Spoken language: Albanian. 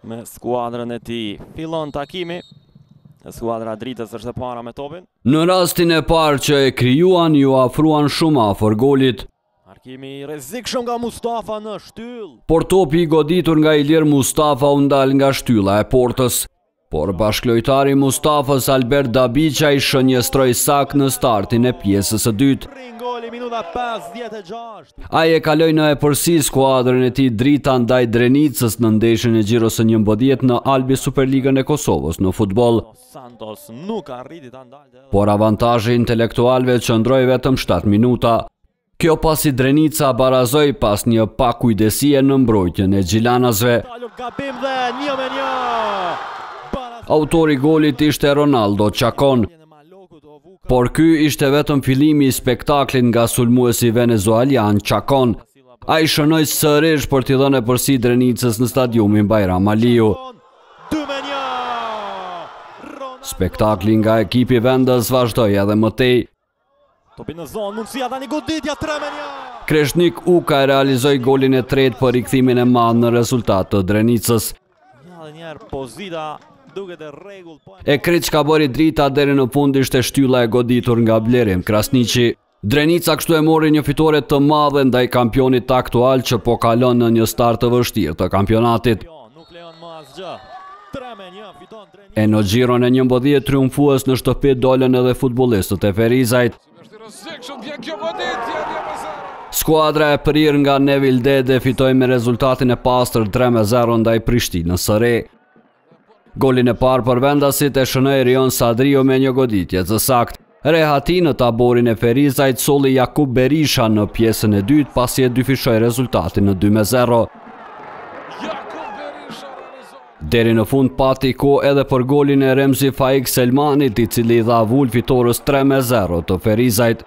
me skuadrën e tij. Fillon takimi. Skuadra Dritës është e para me topin. Në rastin e parë që e krijuan, ju afruan shumë afër golit. Markimi i rrezikshëm nga Mustafa në shtyllë. Por topi i goditur nga Ilir Mustafa u ndal nga shtylla e portës. Por bashkëlojtari Mustafës Albert Dabiqa i shënjestroi sakt në startin e pjesës së dytë. Minuta 56. Ai e kaloi në epërsi skuadrën e tij Drita ndaj Drenicës në ndeshjen e Xhiros së 11 në Albi Superligën e Kosovës në futboll. Santos nuk arriti ta ndalte. Por avantazhi intelektualëve qëndroi vetëm 7 minuta. Kjo pasi Drenica barazoi pas një pakujdesie në mbrojtjen e xhilanasve. Gabim dhe 1-1. Autori i golit ishte Ronaldo Chacon. Por ky ishte vetëm fillimi i spektaklit nga sulmuesi venezuelian Chacon. Ai shënoi sërish për t'i dhënë përsi Drenicës në stadiumin Bajram Aliu. Spektakli nga ekipi vendës vazhdoi edhe më tej. Topi në zonë, mundësia tani goditja 3-1. Kreshnik Uka realizoi golin e tretë për rikthimin e madh në rezultat të Drenicës. E kreç ka bëri Drita deri në fund ishte shtylla e goditur nga Blerim Krasniqi. Drenica kështu e mori një fitore të madhe ndaj kampionit aktual që po kalon në një start të vështirë të kampionatit. E në gjiron e 11 triumfues në shtëpi dolën edhe futbollistët e Ferizajt. Skuadra e përir nga Nevil Dede fitoi me rezultatin e pastër 3-0 ndaj Prishtinës së Re. Golin e parë për vendasit e shënoi Rion Sadrio me një goditje të saktë. Rehati në taborin e Ferizajt solli Jakub Berisha në pjesën e dytë pasi e dyfishoi rezultatin në 2-0. Deri në fund pati kohë edhe për golin e Remzi Faik Selmanit, i cili dha avull fitores 3-0 të Ferizajt.